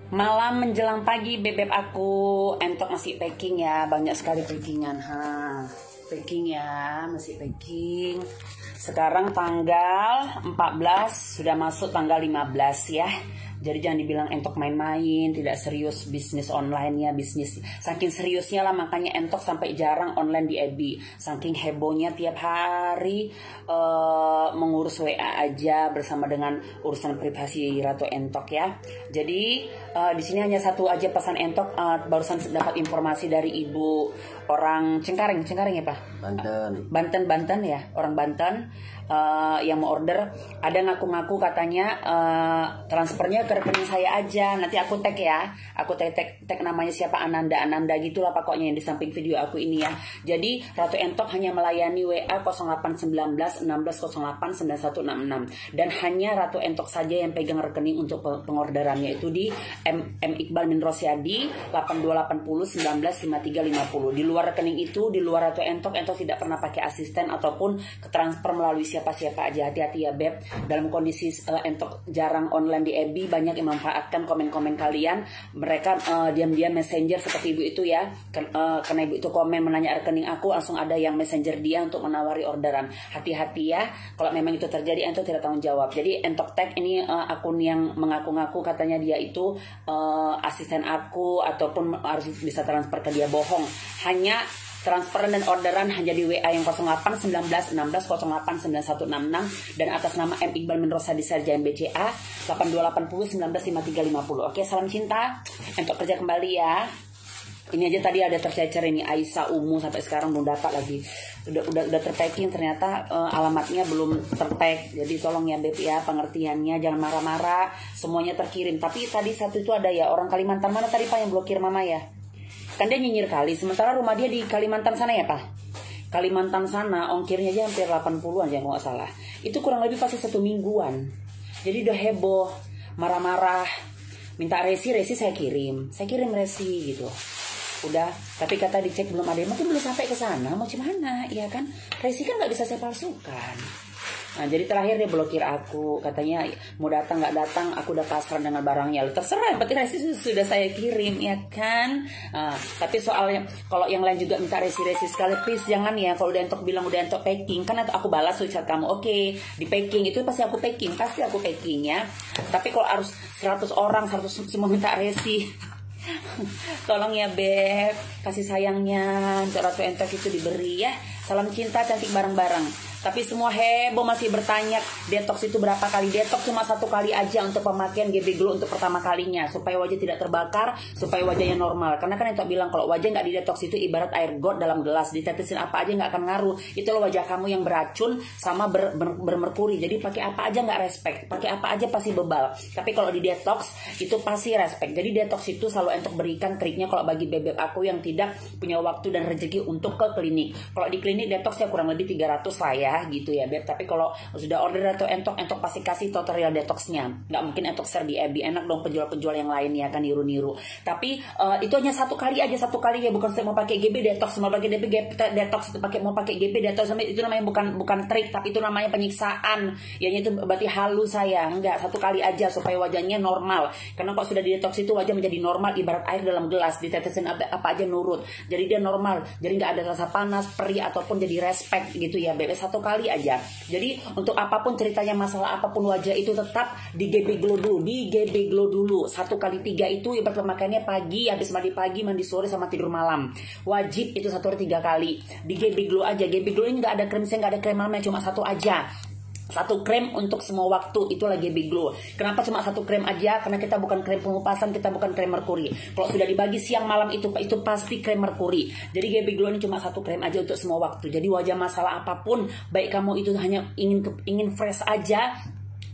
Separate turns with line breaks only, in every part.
Malam menjelang pagi bebek aku entok masih packing ya, banyak sekali packingan. Packing ya, masih packing. Sekarang tanggal 14, sudah masuk tanggal 15 ya. Jadi jangan dibilang entok main-main, tidak serius bisnis online-nya, bisnis. Saking seriusnya lah makanya entok sampai jarang online di FB. Saking hebohnya tiap hari mengurus WA aja bersama dengan urusan privasi Ratu Entok ya. Jadi di sini hanya satu aja pesan Entok, barusan dapat informasi dari ibu orang Cengkareng ya Pak? Banten ya, orang Banten yang mau order. Ada ngaku-ngaku katanya transfernya ke rekening saya aja, nanti aku tag ya, aku tag namanya siapa, Ananda gitulah pokoknya yang di samping video aku ini ya. Jadi Ratu Entok hanya melayani WA 0819 1608 9166 dan hanya Ratu Entok saja yang pegang rekening untuk pengorderannya, itu di M Iqbal Min Rosyadi 8280 195350. Di luar rekening itu, di luar Ratu Entok tidak pernah pakai asisten ataupun transfer melalui siapa aja. Hati-hati ya Beb, dalam kondisi Entok jarang online di FB, banyak yang memanfaatkan komen-komen kalian. Mereka diam-diam messenger seperti ibu itu ya, karena ibu itu komen menanya rekening aku, langsung ada yang messenger dia untuk menawari orderan. Hati-hati ya, kalau memang itu terjadi Entok tidak tanggung jawab. Jadi Entok tag ini akun yang mengaku-ngaku katanya dia itu asisten aku ataupun harus bisa transfer ke dia, bohong. Hanya transferan dan orderan hanya di WA yang 08 19 16 08 9166 dan atas nama M Iqbal Min Rosyadi Sarjana BCA 8280 19 5350. Oke, salam cinta. Entok kerja kembali ya. Ini aja tadi ada tercecer ini Aisyah Umu, sampai sekarang belum dapat lagi. Udah terpacking, ternyata alamatnya belum tertag. Jadi tolong ya Beb ya, pengertiannya, jangan marah-marah. Semuanya terkirim. Tapi tadi satu itu ada ya, orang Kalimantan mana tadi Pak yang blokir Mama ya? Kan dia nyinyir kali, sementara rumah dia di Kalimantan sana ya Pak. Kalimantan sana ongkirnya aja hampir 80-an ya kalau nggak salah. Itu kurang lebih pasti 1 mingguan. Jadi udah heboh, marah-marah, minta resi saya kirim resi gitu. Udah, tapi kata dicek belum ada, mungkin belum sampai ke sana, mau gimana ya kan? Resi kan nggak bisa saya palsukan. Nah, jadi terakhir dia blokir aku, katanya mau datang nggak datang, aku udah pasrah dengan barangnya. Lu terserah, yang penting resi sudah saya kirim ya kan. Tapi soalnya kalau yang lain juga minta resi sekali, please jangan ya. Kalau udah Entok bilang udah Entok packing, kan aku balas tuh chat kamu, oke, di packing itu pasti aku packing ya. Tapi kalau harus 100 orang 100 semua minta resi, tolong ya Beb, kasih sayangnya untuk Ratu Entok itu diberi ya. Salam cinta, cantik bareng-bareng. Tapi semua heboh masih bertanya detox itu berapa kali. Detox cuma 1 kali aja untuk pemakaian GB Glow untuk pertama kalinya, supaya wajah tidak terbakar, supaya wajahnya normal. Karena kan Entok bilang kalau wajah nggak di detox itu ibarat air got dalam gelas, ditetesin apa aja nggak akan ngaruh. Itu loh wajah kamu yang beracun sama bermerkuri. Jadi pakai apa aja nggak respect, pakai apa aja pasti bebal. Tapi kalau di detox itu pasti respect. Jadi detox itu selalu Entok berikan triknya kalau bagi bebek aku yang tidak punya waktu dan rezeki untuk ke klinik. Kalau di klinik detox ya kurang lebih 300 lah ya gitu ya Beb. Tapi kalau sudah order atau Entok pasti kasih tutorial detoxnya. Nggak mungkin Entok share di FB, enak dong penjual-penjual yang lain ya kan niru-niru. Tapi itu hanya 1 kali aja, 1 kali ya, bukan saya mau pakai GB detox, mau pakai GB detox, mau pakai GB detox, itu namanya bukan trik, tapi itu namanya penyiksaan. Ya itu berarti halus saya. Enggak, 1 kali aja supaya wajahnya normal. Karena kalau sudah di detox itu wajah menjadi normal ibarat air dalam gelas, ditetesin apa aja nurut. Jadi dia normal. Jadi nggak ada rasa panas, perih ataupun jadi respect gitu ya Beb. 1 kali aja. Jadi untuk apapun ceritanya, masalah apapun wajah itu tetap di GB Glow dulu, 1 kali 3 itu ibarat pemakaiannya pagi, habis mandi pagi, mandi sore sama tidur malam. Wajib itu 1 hari 3 kali. Di GB Glow aja. GB Glow ini nggak ada krem, saya nggak ada krem malamnya, cuma 1 aja. 1 krem untuk semua waktu, itulah GB Glow. Kenapa cuma 1 krem aja? Karena kita bukan krem pengupasan, kita bukan krem merkuri. Kalau sudah dibagi siang malam itu pasti krem merkuri. Jadi GB Glow ini cuma 1 krem aja untuk semua waktu. Jadi wajah masalah apapun, baik kamu itu hanya ingin fresh aja,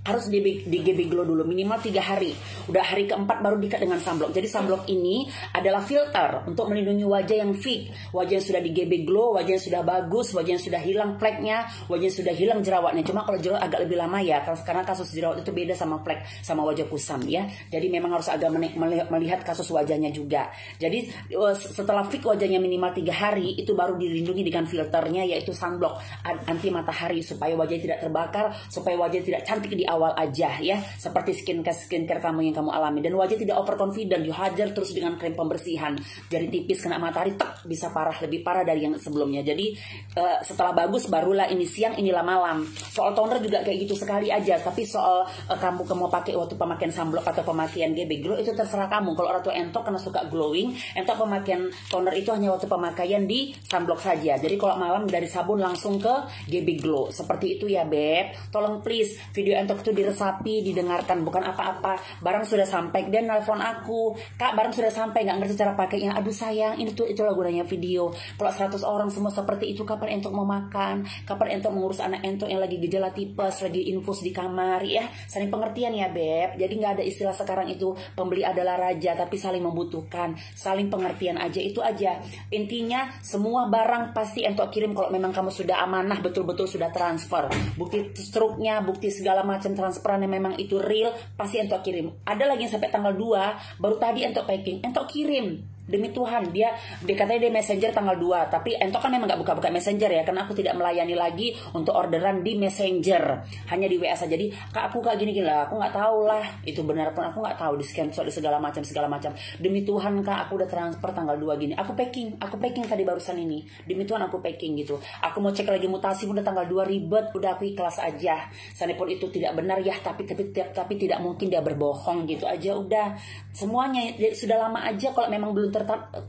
harus di GB Glow dulu minimal 3 hari. Udah hari keempat baru diikat dengan sunblock. Jadi sunblock ini adalah filter untuk melindungi wajah yang fit, wajah yang sudah di GB Glow, wajah yang sudah bagus, wajah yang sudah hilang fleknya, wajah yang sudah hilang jerawatnya. Cuma kalau jerawat agak lebih lama ya, karena kasus jerawat itu beda sama flek sama wajah kusam ya. Jadi memang harus agak melihat kasus wajahnya juga. Jadi setelah fit wajahnya minimal 3 hari, itu baru dilindungi dengan filternya yaitu sunblock anti matahari, supaya wajah tidak terbakar, supaya wajah tidak cantik di awal aja ya, seperti skincare kamu yang kamu alami. Dan wajah tidak overconfident, dihajar terus dengan krim pembersihan, jadi tipis kena matahari tek, bisa parah, lebih parah dari yang sebelumnya. Jadi setelah bagus barulah ini siang, inilah malam. Soal toner juga kayak gitu, sekali aja. Tapi soal kamu mau pakai waktu pemakaian sunblock atau pemakaian GB Glow itu terserah kamu. Kalau Ratu Entok karena suka glowing, Entok pemakaian toner itu hanya waktu pemakaian di sunblock saja. Jadi kalau malam dari sabun langsung ke GB Glow. Seperti itu ya Beb. Tolong please video Entok itu diresapi, didengarkan, bukan apa-apa. Barang sudah sampai, dia nelfon aku, Kak barang sudah sampai, nggak ngerti cara pakainya. Aduh sayang, ini tuh itulah gunanya video. Kalau 100 orang semua seperti itu, kapan Entok mau makan? Kapan Entok mengurus anak Entok yang lagi gejala tipes, lagi infus di kamar ya? Saling pengertian ya Beb. Jadi nggak ada istilah sekarang itu pembeli adalah raja, tapi saling membutuhkan, saling pengertian aja, itu aja. Intinya semua barang pasti Entok kirim kalau memang kamu sudah amanah, betul-betul sudah transfer. Bukti struknya, bukti segala macam transferannya memang itu real, pasti Entok kirim. Ada lagi yang sampai tanggal 2, baru tadi Entok packing, Entok kirim. Demi Tuhan, dia katanya dia messenger tanggal 2, tapi Entok kan memang nggak buka-buka messenger ya, karena aku tidak melayani lagi untuk orderan di messenger, hanya di WA saja. Jadi Kak aku kayak gini lah, aku nggak tahu lah itu benar pun, aku nggak tahu di screenshot di segala macam. Demi Tuhan Kak, aku udah transfer tanggal 2 gini, aku packing tadi barusan ini, demi Tuhan aku packing gitu. Aku mau cek lagi mutasi udah tanggal 2, ribet, udah aku ikhlas aja. Sanipun itu tidak benar ya, tapi tidak mungkin dia berbohong gitu aja. Udah semuanya sudah lama aja, kalau memang belum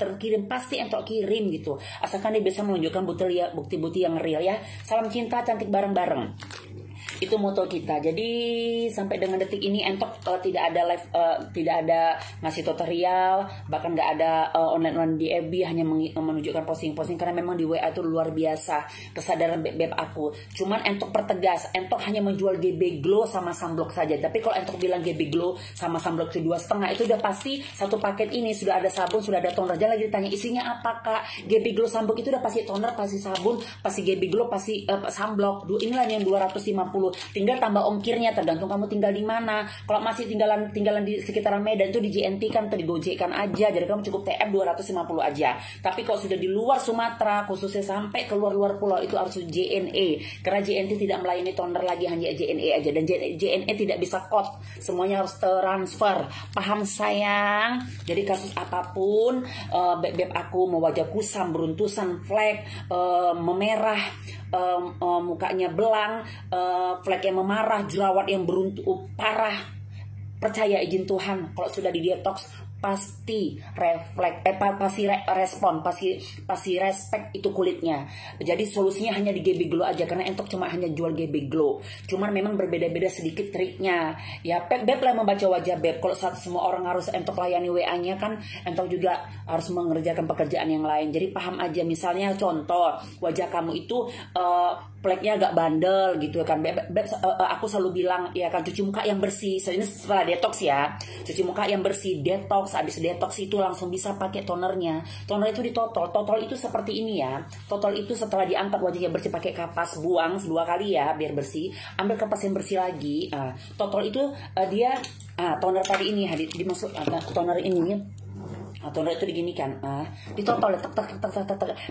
terkirim pasti Entok kirim gitu, asalkan dia bisa menunjukkan bukti-bukti yang real ya. Salam cinta, cantik bareng-bareng. Itu moto kita. Jadi sampai dengan detik ini Entok tidak ada live, tidak ada ngasih tutorial, bahkan nggak ada online di FB, hanya menunjukkan posting-posting karena memang di WA itu luar biasa kesadaran beb aku. Cuman Entok pertegas, Entok hanya menjual GB Glow sama sunblock saja. Tapi kalau Entok bilang GB Glow sama sunblock itu 2,5, itu udah pasti satu paket ini sudah ada sabun, sudah ada toner. Jangan lagi ditanya isinya apa Kak. GB Glow sunblock itu udah pasti toner, pasti sabun, pasti GB Glow, pasti sunblock. Inilah yang 250. Tinggal tambah ongkirnya, tergantung kamu tinggal di mana. Kalau masih tinggalan di sekitaran Medan itu di JNT kan atau di Gojek kan aja, jadi kamu cukup TF 250 aja. Tapi kalau sudah di luar Sumatera, khususnya sampai ke luar pulau, itu harus JNE, karena JNT tidak melayani toner lagi, hanya JNE aja. Dan JNE tidak bisa code, semuanya harus transfer. Paham sayang? Jadi kasus apapun, beb aku mau wajah kusam, beruntusan, flek, memerah, mukanya belang, flek yang memarah, jerawat yang parah, percaya izin Tuhan, kalau sudah di detox pasti respon, pasti respect itu kulitnya. Jadi solusinya hanya di GB Glow aja, karena Entok cuma hanya jual GB Glow. Cuman memang berbeda-beda sedikit triknya. Ya Beb lah membaca wajah Beb. Kalau saat semua orang harus Entok layani WA-nya kan, Entok juga harus mengerjakan pekerjaan yang lain. Jadi paham aja, misalnya contoh wajah kamu itu fleknya agak bandel gitu kan Beb, aku selalu bilang ya kan, cuci muka yang bersih. Ini setelah detox ya, cuci muka yang bersih, detox. Habis detox itu langsung bisa pakai tonernya. Toner itu ditotol. Totol itu seperti ini ya. Totol itu setelah diangkat wajahnya bersih, pakai kapas, buang 2 kali ya biar bersih. Ambil kapas yang bersih lagi. Totol itu dia toner tadi ini dimasuk toner ini. Toner itu diginikan, ditotol,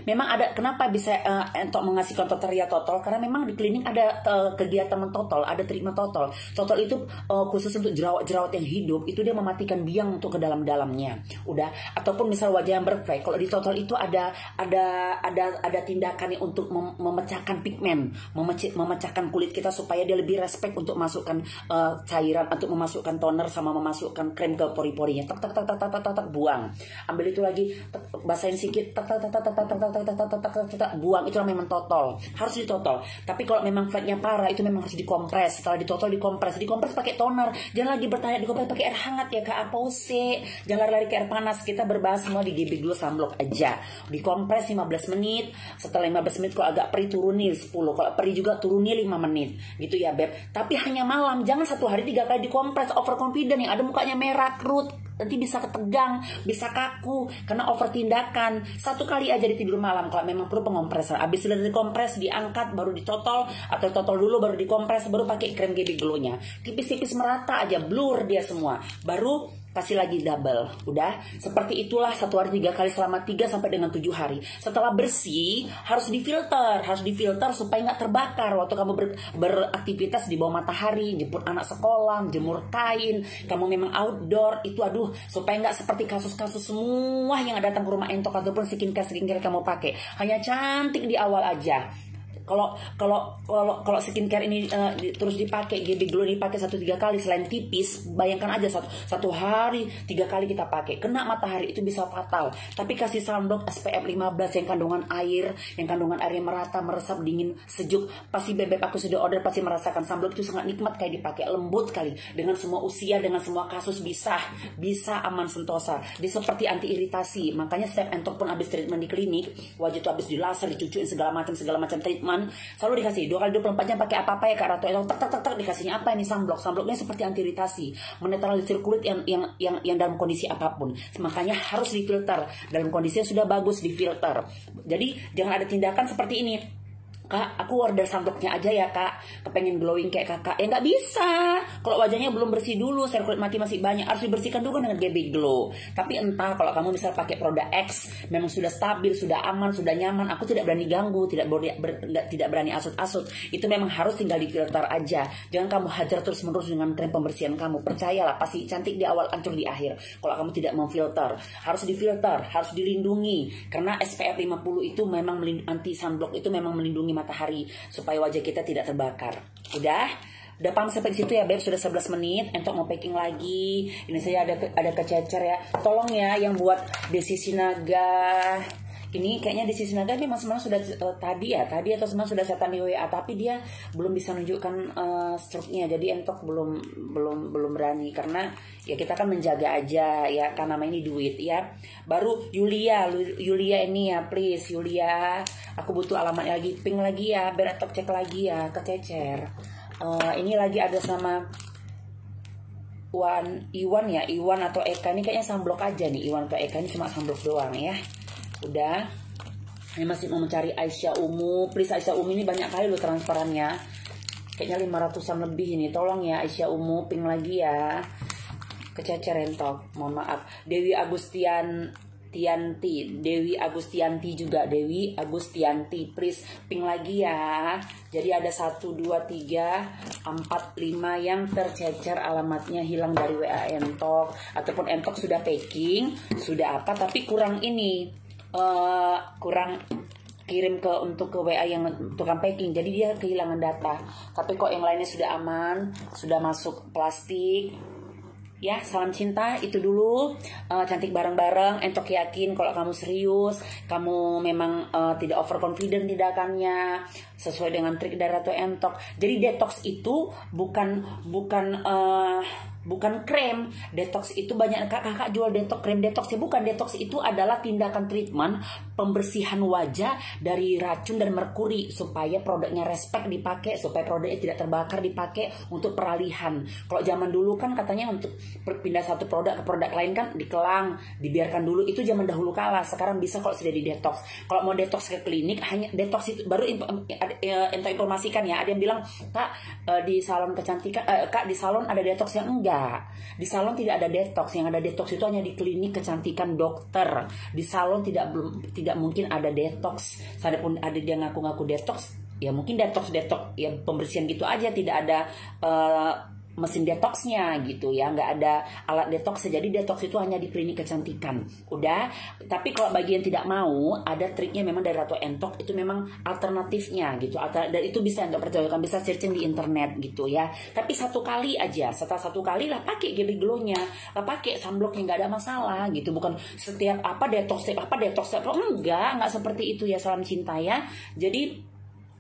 memang ada. Kenapa bisa Entok mengasihkan tutorial totol? Karena memang di klinik ada kegiatan mentotol, ada trik mentotol. Totol itu khusus untuk jerawat-jerawat yang hidup, itu dia mematikan biang untuk ke dalamnya. Udah, ataupun misal wajah yang berflek, kalau di totol itu ada tindakan untuk memecahkan pigmen, memecahkan kulit kita supaya dia lebih respect untuk masukkan cairan, untuk memasukkan toner sama memasukkan krem ke pori-porinya. Buang. Ambil itu lagi, basahin sedikit, buang. Itu memang totol, harus ditotol. Tapi kalau memang fleknya parah, itu memang harus dikompres. Setelah ditotol, dikompres pakai toner. Jangan lagi bertanya dikompres pakai air hangat ya Kak, apa sih? Jangan lari ke air panas. Kita berbahas semua di GB Glow sunblock aja. Dikompres 15 menit. Setelah 15 menit kalau agak perih turuni 10, kalau perih juga turuni 5 menit gitu ya Beb. Tapi hanya malam, jangan 1 hari 3 kali dikompres. Overconfident yang ada mukanya merah, kerut, nanti bisa ketegang, bisa kaku karena over tindakan. 1 kali aja di tidur malam kalau memang perlu pengompresan. Habis sudah dikompres, diangkat, baru ditotol, atau totol dulu baru dikompres, baru pakai krem GB Glow-nya. Tipis-tipis merata aja, blur dia semua. Baru kasih lagi double. Udah, seperti itulah 1 hari 3 kali selama 3 sampai dengan 7 hari. Setelah bersih harus difilter supaya nggak terbakar waktu kamu beraktivitas di bawah matahari, jemput anak sekolah, jemur kain, kamu memang outdoor itu, aduh, supaya nggak seperti kasus-kasus semua yang datang ke rumah Entok ataupun skincare kamu pakai. Hanya cantik di awal aja. Kalau skincare ini terus dipakai, GB Glow dipakai 1-3 kali, selain tipis, bayangkan aja satu hari 3 kali kita pakai, kena matahari itu bisa fatal. Tapi kasih sunblock SPF 15 yang kandungan airnya merata, meresap, dingin, sejuk. Pasti bebek aku sudah order, pasti merasakan sunblock itu sangat nikmat kayak dipakai, lembut kali, dengan semua usia, dengan semua kasus bisa aman sentosa. Dia seperti anti iritasi. Makanya setiap Entok pun habis treatment di klinik, wajah itu habis di laser, dicucuin segala macam treatment, selalu dikasih 2 kali 24 jam pakai apa ya Kak Ratu. Tak dikasihnya apa ini, sunblocknya seperti anti iritasi, menetralisir kulit yang dalam kondisi apapun. Makanya harus difilter, dalam kondisi yang sudah bagus difilter. Jadi jangan ada tindakan seperti ini, Kak, aku order sunblocknya aja ya Kak, kepengen glowing kayak kakak. Ya nggak bisa, kalau wajahnya belum bersih dulu, sel kulit mati masih banyak, harus dibersihkan dulu dengan GB Glow. Tapi entah, kalau kamu misal pakai produk X, memang sudah stabil, sudah aman, sudah nyaman, aku tidak berani ganggu, tidak berani asut-asut. Itu memang harus tinggal difilter aja. Jangan kamu hajar terus-menerus dengan krim pembersihan kamu. Percayalah, pasti cantik di awal, hancur di akhir. Kalau kamu tidak memfilter, harus difilter, harus dilindungi. Karena SPF 50 itu memang anti sunblock itu memang melindungi matahari supaya wajah kita tidak terbakar. Udah paham sampai di situ ya Beb? Sudah 11 menit. Entok mau packing lagi. Ini saya ada kececer ya. Tolong ya yang buat Desi Sinaga. Ini kayaknya Desi Sinaga ini memang sudah tadi atau semalam sudah setan di WA, tapi dia belum bisa menunjukkan struknya. Jadi Entok belum berani, karena ya kita kan menjaga aja ya, karena nama ini duit ya. Baru Yulia ini ya, please Yulia, aku butuh alamatnya lagi, ping lagi ya, biar Entok cek lagi ya, kececer. Ini lagi ada sama Iwan atau Eka, ini kayaknya sunblock aja nih. Iwan atau Eka ini cuma sunblock doang ya. Udah, ini masih mau mencari Aisyah Umu. Please Aisyah Umu, ini banyak kali loh transferannya, kayaknya 500-an lebih ini. Tolong ya Aisyah Umu, ping lagi ya, kececer Entok, mohon maaf. Dewi Agustianti juga, Dewi Agustianti, please ping lagi ya. Jadi ada 1, 2, 3, 4, 5 yang tercecer alamatnya hilang dari WA Entok, ataupun Entok sudah packing, sudah apa, tapi kurang ini, kurang kirim untuk ke WA yang tukang packing, jadi dia kehilangan data. Tapi kok yang lainnya sudah aman, sudah masuk plastik. Ya, salam cinta itu dulu. Cantik bareng-bareng. Entok yakin kalau kamu serius, kamu memang tidak overconfident tindakannya, sesuai dengan trik dari Ratu Entok. Jadi detox itu bukan krem. Detox itu banyak kakak jual krem detox ya, bukan. Detox itu adalah tindakan treatment pembersihan wajah dari racun dan merkuri, supaya produknya respect dipakai, supaya produknya tidak terbakar dipakai untuk peralihan. Kalau zaman dulu kan katanya untuk pindah satu produk ke produk lain kan dikelang, dibiarkan dulu, itu zaman dahulu kala. Sekarang bisa kalau sudah di detox. Kalau mau detox ke klinik, hanya detox itu baru Entok informasikan ya. Ada yang bilang, Kak, di salon kecantikan, Kak di salon ada detox, yang enggak. Di salon tidak ada detox. Yang ada detox itu hanya di klinik kecantikan dokter. Di salon tidak mungkin ada detox. Sadapun ada dia ngaku-ngaku detox, ya mungkin detox ya pembersihan gitu aja, tidak ada mesin detoxnya gitu ya, nggak ada alat detox. Jadi detox itu hanya di klinik kecantikan. Udah. Tapi kalau bagi yang tidak mau, ada triknya memang dari Ratu Entok, itu memang alternatifnya gitu. Dan itu bisa Entok percayakan, bisa searching di internet gitu ya. Tapi 1 kali aja, setelah 1 kali lah pakai GB Glow-nya, lah pakai sunblock yang nggak ada masalah gitu. Bukan setiap detox, enggak seperti itu ya, salam cinta ya. Jadi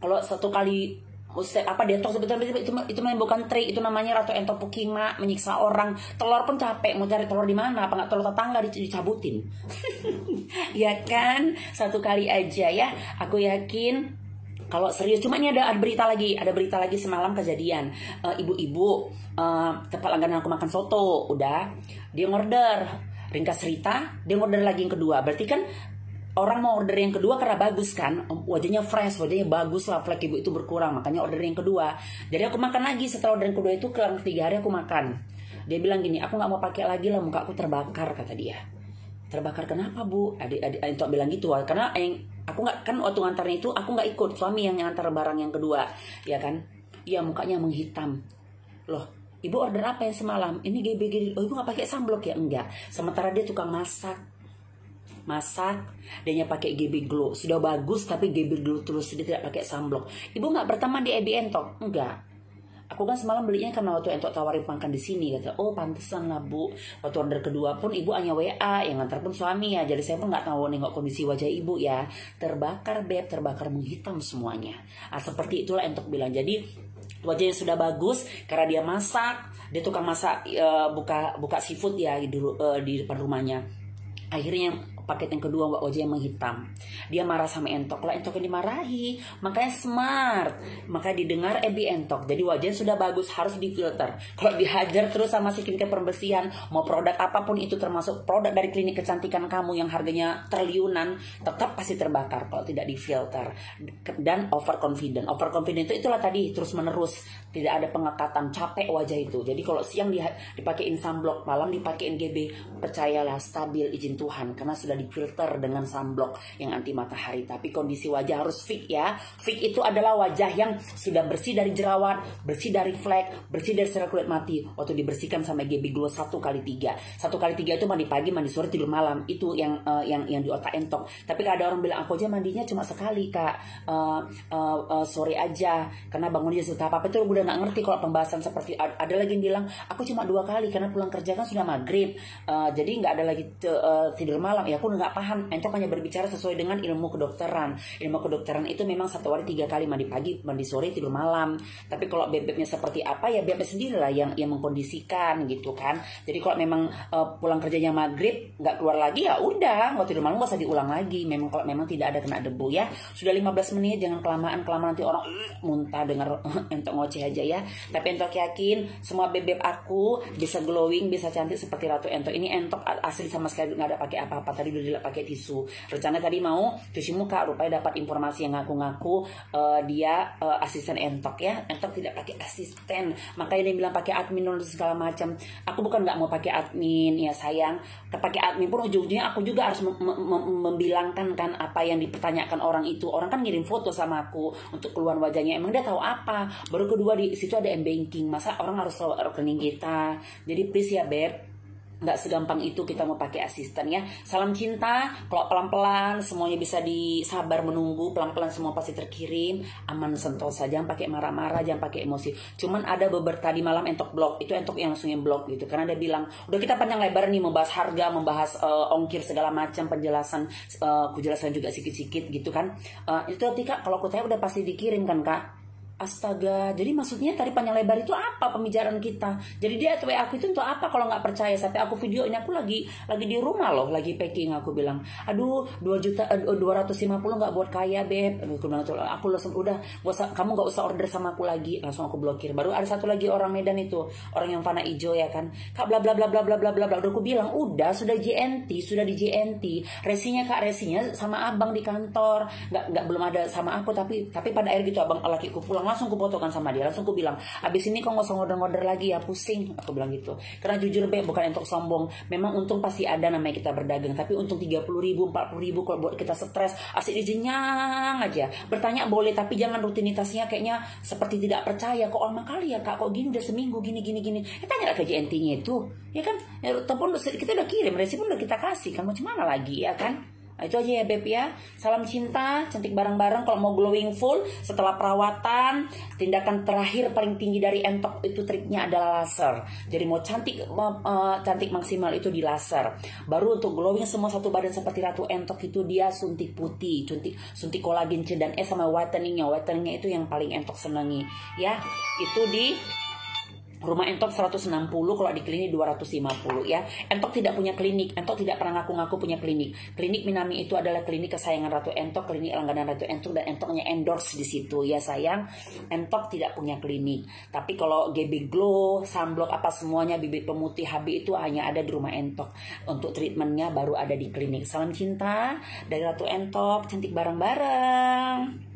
kalau 1 kali detox sebetulnya itu memang bukan trik, itu namanya Ratu Entok Pukima, menyiksa orang. Telur pun capek, mau cari telur di mana? Apa nggak telur tetangga dicabutin? Ya kan, 1 kali aja ya. Aku yakin kalau serius. Cuma ini ada berita lagi semalam kejadian. Ibu-ibu tempat langganan aku makan soto, udah dia ngorder, ringkas cerita dia ngorder lagi yang kedua. Berarti kan orang mau order yang kedua karena bagus kan, wajahnya fresh, wajahnya bagus lah, flek ibu itu berkurang, makanya order yang kedua. Jadi aku makan lagi, setelah order yang kedua itu kelang 3 hari aku makan. Dia bilang gini, aku nggak mau pakai lagi lah, muka aku terbakar, kata dia. Terbakar kenapa Bu? Adik Entok bilang gitu, karena aku nggak, kan waktu ngantarnya itu aku nggak ikut, suami yang ngantar barang yang kedua, ya kan? Iya, mukanya menghitam. Loh, ibu order apa yang semalam? Ini GB. Oh, ibu nggak pakai sunblock ya? Enggak. Sementara dia tukang masak, dia pakai GB Glow, sudah bagus tapi GB Glow terus, dia tidak pakai sunblock. Ibu nggak berteman di EB Entok? Enggak. Aku kan semalam belinya karena waktu Entok tawarin makan di sini, kata. Oh, pantesan lah Bu. Waktu order kedua pun ibu hanya WA, yang ngantar pun suami ya. Jadi saya pun nggak tahu nengok kondisi wajah ibu ya. Terbakar Beb, terbakar menghitam semuanya. Seperti itulah Entok bilang. Jadi wajahnya sudah bagus karena dia masak, dia tukang masak, buka seafood ya di depan rumahnya. Akhirnya paket yang kedua wajahnya menghitam. Dia marah sama Entok lah, Entok yang dimarahi, makanya smart, makanya didengar Ebi Entok. Jadi wajahnya sudah bagus, harus difilter. Kalau dihajar terus sama skincare pembersihan, mau produk apapun itu, termasuk produk dari klinik kecantikan kamu yang harganya triliunan, tetap pasti terbakar kalau tidak difilter. Dan overconfident itu itulah tadi, terus menerus, tidak ada pengekatan, capek wajah itu. Jadi kalau siang dipakein sunblock, malam dipakein GB, percayalah stabil, izin Tuhan, karena sudah difilter dengan sunblock yang anti matahari. Tapi kondisi wajah harus fit ya. Fit itu adalah wajah yang sudah bersih dari jerawat, bersih dari flek, bersih dari sel kulit mati. Waktu dibersihkan sama GB Glow 1x3. 1x3 itu mandi pagi, mandi sore, tidur malam. Itu yang di otak Entok. Tapi ada orang bilang, aku aja mandinya cuma sekali Kak, sore aja, karena bangunnya sudah apa-apa. Itu udah nggak ngerti kalau pembahasan seperti. Ada lagi yang bilang, aku cuma 2 kali karena pulang kerja kan sudah maghrib, jadi nggak ada lagi tidur malam. Ya aku nggak paham. Entok hanya berbicara sesuai dengan ilmu kedokteran. Ilmu kedokteran itu memang 1 hari 3 kali, mandi pagi, mandi sore, tidur malam. Tapi kalau bebeknya seperti apa ya bebek sendiri lah yang mengkondisikan gitu kan. Jadi kalau memang pulang kerjanya maghrib nggak keluar lagi, ya udah, nggak tidur malam, nggak usah diulang lagi. Memang kalau memang tidak ada kena debu ya. Sudah 15 menit, jangan kelamaan nanti orang muntah dengar Entok ngoceh aja ya. Tapi Entok yakin semua bebek aku bisa glowing, bisa cantik seperti Ratu Entok. Ini Entok asli sama sekali nggak ada pakai apa-apa. Tadi udah pakai tisu. Rencana tadi mau cuci muka, rupanya dapat informasi yang ngaku-ngaku dia asisten Entok ya. Entok tidak pakai asisten, makanya dia bilang pakai admin dan segala macam. Aku bukan nggak mau pakai admin ya sayang. Pakai admin pun ujung-ujungnya aku juga harus membilangkan kan apa yang dipertanyakan orang itu. Orang kan ngirim foto sama aku untuk keluar wajahnya. Emang dia tahu apa? Baru kedua di situ ada m-banking. Masa orang harus tahu rekening kita? Jadi please ya Beb, nggak segampang itu kita mau pakai asisten ya. Salam cinta. Kalau pelan-pelan semuanya bisa disabar menunggu, pelan-pelan semua pasti terkirim. Aman sentosa, jangan pakai marah-marah, jangan pakai emosi. Cuman ada beberapa tadi malam Entok blok, itu Entok yang langsung blok gitu, karena dia bilang udah kita panjang lebar nih membahas harga, membahas ongkir segala macam, penjelasan, aku jelaskan juga sikit-sikit gitu kan. Itu nanti Kak, kalau aku tanya udah pasti dikirim kan Kak. Astaga, jadi maksudnya tadi panjang lebar itu apa pembicaraan kita? Jadi dia WA aku itu untuk apa kalau nggak percaya? Sampai aku videonya, aku lagi di rumah loh, lagi packing. Aku bilang, aduh 2.250 nggak buat kaya Beb. Aku langsung udah, kamu nggak usah order sama aku lagi, langsung aku blokir. Baru ada satu lagi orang Medan itu, orang yang fana ijo ya kan, Kak bla bla bla bla bla bla bla bla. Udah aku bilang udah sudah di JNT, resinya Kak, resinya sama abang di kantor, nggak belum ada sama aku, tapi pada akhir gitu abang lakiku pulang, langsung ku fotokan sama dia, langsung ku bilang abis ini kok nggak usah ngorder lagi ya, pusing, aku bilang gitu. Karena jujur Beb, bukan untuk sombong, memang untung pasti ada namanya kita berdagang, tapi untung 30.000 40.000 kalau buat kita stres, asik dijenyang aja. Bertanya boleh, tapi jangan rutinitasnya kayaknya seperti tidak percaya. Kok lama kali ya Kak, kok gini udah seminggu gini. Tanya ke JNT-nya itu ya kan, ya, ataupun kita udah kirim, resi pun udah kita kasih kan, macam mana lagi ya kan. Nah, itu aja ya Beb ya. Salam cinta, cantik bareng-bareng. Kalau mau glowing full setelah perawatan, tindakan terakhir paling tinggi dari Entok itu triknya adalah laser. Jadi mau cantik maksimal itu di laser. Baru untuk glowing semua satu badan seperti Ratu Entok itu dia suntik putih, suntik kolagen C dan E sama whiteningnya. Whiteningnya itu yang paling Entok senangi ya. Itu di rumah Entok 160, kalau di klinik 250 ya. Entok tidak punya klinik, Entok tidak pernah ngaku-ngaku punya klinik. Klinik Minami itu adalah klinik kesayangan Ratu Entok, klinik langganan Ratu Entok, dan Entoknya endorse di situ ya sayang. Entok tidak punya klinik. Tapi kalau GB Glow, sunblock apa semuanya, bibit pemutih HB itu hanya ada di rumah Entok. Untuk treatmentnya baru ada di klinik. Salam cinta dari Ratu Entok, cantik bareng-bareng.